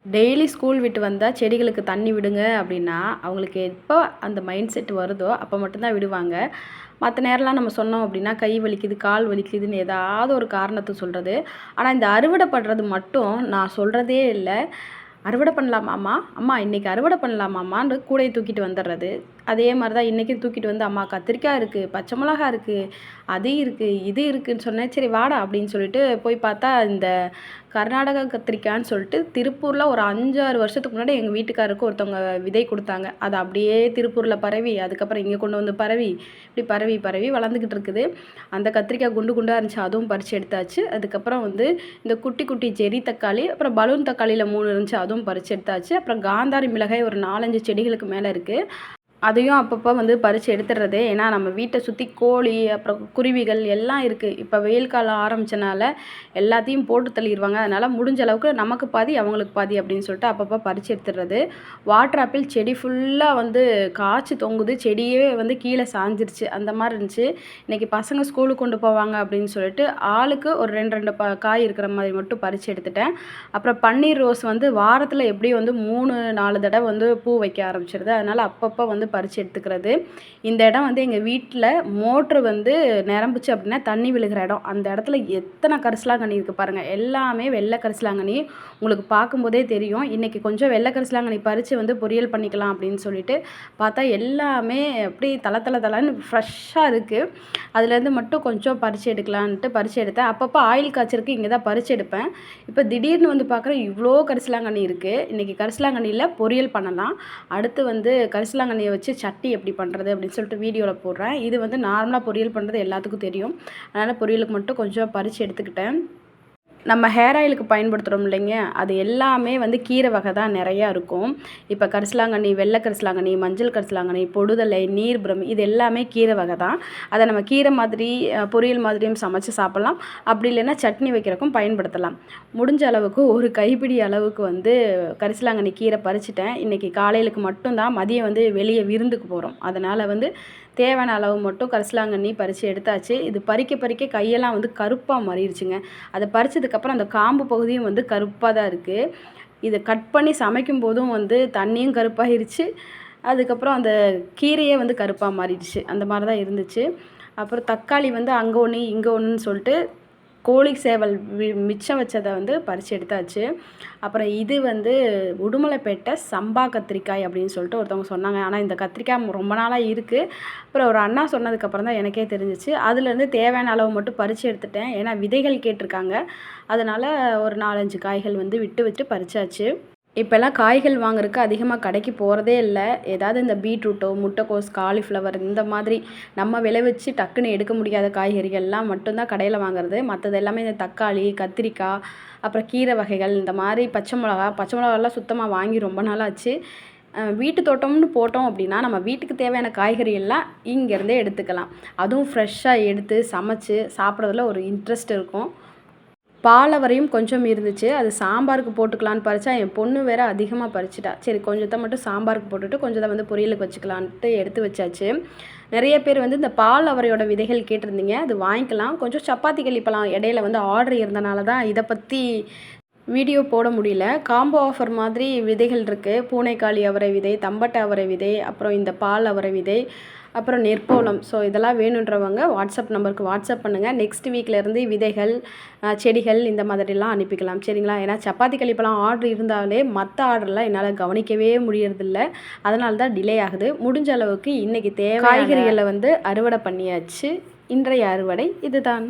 Daily school விட்டு வந்தால் செடிகளுக்கு தண்ணி விடுங்க அப்படின்னா அவங்களுக்கு எப்போ அந்த மைண்ட் செட் வருதோ அப்போ மட்டும்தான் விடுவாங்க. மற்ற நேரம்லாம் நம்ம சொன்னோம் அப்படின்னா கை வலிக்குது, கால் வலிக்குதுன்னு ஏதாவது ஒரு காரணத்தை சொல்கிறது. ஆனால் இந்த அறுவடை பண்ணுறது மட்டும் நான் சொல்கிறதே இல்லை. அறுவடை பண்ணலாமாம்மா, அம்மா இன்றைக்கி அறுவடை பண்ணலாமாம்மான்னு கூடையை தூக்கிட்டு வந்துடுறது. அதே மாதிரி தான் இன்றைக்கும் தூக்கிட்டு வந்து, அம்மா கத்திரிக்காய் இருக்குது, பச்சை மிளகா இருக்குது, அது இருக்குது, இது இருக்குதுன்னு சொன்னேன். சரி வாடா அப்படின்னு சொல்லிட்டு போய் பார்த்தா இந்த கர்நாடகா கத்திரிக்காய்ன்னு சொல்லிட்டு திருப்பூரில் ஒரு 5-6 வருஷத்துக்கு முன்னாடி எங்கள் வீட்டுக்காரருக்கு ஒருத்தவங்க விதை கொடுத்தாங்க. அது அப்படியே திருப்பூரில் பரவி அதுக்கப்புறம் இங்கே கொண்டு வந்து பரவி இப்படி பரவி பரவி வளர்ந்துக்கிட்டு இருக்குது. அந்த கத்திரிக்காய் குண்டு குண்டாக இருந்துச்சு, அதுவும் பறித்து எடுத்தாச்சு. அதுக்கப்புறம் வந்து இந்த குட்டி குட்டி செரி தக்காளி, அப்புறம் பலூன் தக்காளியில் 3 இருந்துச்சு, அதுவும் பறித்து எடுத்தாச்சு. அப்புறம் காந்தாரி மிளகாய் ஒரு 4-5 செடிகளுக்கு மேலே இருக்குது. அதையும் அப்பப்போ வந்து பறித்து எடுத்துடுறது. ஏன்னா நம்ம வீட்டை சுற்றி கோழி அப்புறம் குருவிகள் எல்லாம் இருக்குது. இப்போ வெயில் காலம் ஆரம்பித்தனால எல்லாத்தையும் போட்டு தள்ளிடுவாங்க. அதனால் முடிஞ்ச அளவுக்கு நமக்கு பாதி அவங்களுக்கு பாதி அப்படின்னு சொல்லிட்டு அப்பப்போ பறித்து எடுத்துடுறது. வாட்டர் ஆப்பிள் செடி ஃபுல்லாக வந்து காய்ச்சி தொங்குது, செடியே வந்து கீழே சாஞ்சிருச்சு. அந்த மாதிரி இருந்துச்சு. இன்றைக்கி பசங்க ஸ்கூலுக்கு கொண்டு போவாங்க அப்படின்னு சொல்லிட்டு ஆளுக்கு ஒரு 2 காய் இருக்கிற மாதிரி மட்டும் பறித்து எடுத்துட்டேன். அப்புறம் பன்னீர் ரோஸ் வந்து வாரத்தில் எப்படியும் வந்து 3-4 தடவை வந்து பூ வைக்க ஆரம்பிச்சிருது. அதனால் அப்பப்போ வந்து பறித்து எடுத்துக்கிறது. இந்த இடம் வந்து எங்கள் வீட்டில் மோட்ரு வந்து நிரம்பிச்சு அப்படின்னா தண்ணி விழுகிற இடம். அந்த இடத்துல எத்தனை கரிசலாங்கண்ணி இருக்குது பாருங்கள். எல்லாமே வெள்ளை கரிசலாங்கண்ணி. உங்களுக்கு பார்க்கும்போதே தெரியும். இன்றைக்கி கொஞ்சம் வெள்ளை கரிசலாங்கண்ணி பறித்து வந்து பொரியல் பண்ணிக்கலாம் அப்படின்னு சொல்லிட்டு பார்த்தா எல்லாமே அப்படி தளன்னு ஃப்ரெஷ்ஷாக இருக்குது. அதுலேருந்து மட்டும் கொஞ்சம் பறித்து எடுக்கலான்ட்டு பறித்து எடுத்தேன். அப்பப்போ ஆயில் காய்ச்சலுக்கு இங்கே தான் பறித்து எடுப்பேன். இப்போ திடீர்னு வந்து பார்க்குறேன் இவ்வளோ கரிசலாங்கண்ணி இருக்குது. இன்றைக்கி கரிசலாங்கண்ணியில் பொரியல் பண்ணலாம். அடுத்து வந்து கரிசலாங்கண்ணியை வச்சு சட்னி எப்படி பண்ணுறது அப்படின்னு சொல்லிட்டு வீடியோவில் போடுறேன். இது வந்து நார்மலாக பொரியல் பண்ணுறது எல்லாத்துக்கும் தெரியும். அதனால் பொரியலுக்கு மட்டும் கொஞ்சம் பறித்து எடுத்துக்கிட்டேன். நம்ம ஹேர் ஆயிலுக்கு பயன்படுத்துகிறோம் இல்லைங்க, அது எல்லாமே வந்து கீரை வகை தான் நிறையா இருக்கும். இப்போ கரிசலாங்கண்ணி, வெள்ளை கரிசலாங்கண்ணி, மஞ்சள் கரிசலாங்கண்ணி, பொடுதலை, நீர்பிரம் இது எல்லாமே கீரை வகை தான். அதை நம்ம கீரை மாதிரி பொரியல் மாதிரியும் சமைச்சு சாப்பிட்லாம். அப்படி இல்லைன்னா சட்னி வைக்கிறக்கும் பயன்படுத்தலாம். முடிஞ்ச அளவுக்கு ஒரு கைப்பிடி அளவுக்கு வந்து கரிசலாங்கண்ணி கீரை பறிச்சிட்டேன். இன்றைக்கி காலையிலுக்கு மட்டும்தான், மதியம் வந்து வெளியே விருந்துக்கு போகிறோம். அதனால் வந்து தேவையான அளவு மட்டும் கரிசலாங்கண்ணி பறித்து எடுத்தாச்சு. இது பறிக்க கையெல்லாம் வந்து கருப்பாக மாறிடுச்சுங்க. அதை பறித்ததுக்கப்புறம் அந்த காம்பு பகுதியும் வந்து கருப்பாக தான் இருக்குது. இதை கட் பண்ணி சமைக்கும் போதும் வந்து தண்ணியும் கருப்பாகிருச்சு. அதுக்கப்புறம் அந்த கீரையே வந்து கருப்பாக மாறிடுச்சு. அந்த மாதிரி தான் இருந்துச்சு. அப்புறம் தக்காளி வந்து அங்கே ஒன்று இங்கே ஒன்றுன்னு சொல்லிட்டு கோழி சேவல் மிச்சம் வச்சதை வந்து பறித்து எடுத்தாச்சு. அப்புறம் இது வந்து உடுமலைப்பேட்டை சம்பா கத்திரிக்காய் அப்படின்னு சொல்லிட்டு ஒருத்தவங்க சொன்னாங்க. ஆனால் இந்த கத்திரிக்காய் ரொம்ப நாளாக இருக்குது. அப்புறம் ஒரு அண்ணா சொன்னதுக்கப்புறம் தான் எனக்கே தெரிஞ்சிச்சு. அதுலேருந்து தேவையான அளவு மட்டும் பறித்து எடுத்துட்டேன். ஏன்னா விதைகள் கேட்டிருக்காங்க. அதனால் ஒரு 4-5 காய்கள் வந்து விட்டு பறிச்சாச்சு. இப்போல்லாம் காய்கள் வாங்குறதுக்கு அதிகமாக கடைக்கு போகிறதே இல்லை. ஏதாவது இந்த பீட்ரூட்டோ, முட்டைக்கோஸ், காலிஃப்ளவர் இந்த மாதிரி நம்ம விளைவிச்சு டக்குன்னு எடுக்க முடியாத காய்கறிகள்லாம் மட்டும்தான் கடையில் வாங்குறது. மற்றது எல்லாமே இந்த தக்காளி, கத்திரிக்காய், அப்புறம் கீரை வகைகள், இந்த மாதிரி பச்சை மிளகாலாம் சுத்தமாக வாங்கி ரொம்ப நாளாச்சு. வீட்டு தோட்டம்னு போட்டோம் அப்படின்னா நம்ம வீட்டுக்கு தேவையான காய்கறி எல்லாம் இங்கேருந்தே எடுத்துக்கலாம். அதுவும் ஃப்ரெஷ்ஷாக எடுத்து சமைச்சு சாப்பிட்றதுல ஒரு இன்ட்ரெஸ்ட் இருக்கும். பாலவரையும் கொஞ்சம் இருந்துச்சு. அது சாம்பாருக்கு போட்டுக்கலான்னு பறிச்சா என் பொண்ணு வேறு அதிகமாக பறிச்சிட்டா. சரி கொஞ்சத்தை மட்டும் சாம்பாருக்கு போட்டுட்டு கொஞ்சத்தை வந்து பொரியலுக்கு வச்சுக்கலான்ட்டு எடுத்து வச்சாச்சு. நிறைய பேர் வந்து இந்த பாலவரையோட விதைகள் கேட்டிருந்தீங்க. அது வாங்கிக்கலாம். கொஞ்சம் சப்பாத்தி கழிப்பலாம். இடையில வந்து ஆர்டர் இருந்தனால தான் இதை பற்றி வீடியோ போட முடியல. காம்போ ஆஃபர் மாதிரி விதைகள் இருக்குது. பூனைக்காளி அவரை விதை, தம்பட்டை அவரை விதை, அப்புறம் இந்த பால் அவரை விதை, அப்புறம் நெற்போளம். ஸோ இதெல்லாம் வேணுன்றவங்க வாட்ஸ்அப் நம்பருக்கு வாட்ஸ்அப் பண்ணுங்கள். நெக்ஸ்ட் வீக்லேருந்து விதைகள், செடிகள் இந்த மாதிரிலாம் அனுப்பிக்கலாம். சரிங்களா? ஏன்னா சப்பாத்தி கழிப்பெல்லாம் ஆர்டர் இருந்தாலே மற்ற ஆர்டர்லாம் என்னால் கவனிக்கவே முடியறதில்ல. அதனால தான் டிலே ஆகுது. முடிஞ்ச அளவுக்கு இன்றைக்கி காய்கறிகளை வந்து அறுவடை பண்ணியாச்சு. இன்றைய அறுவடை இதுதான்.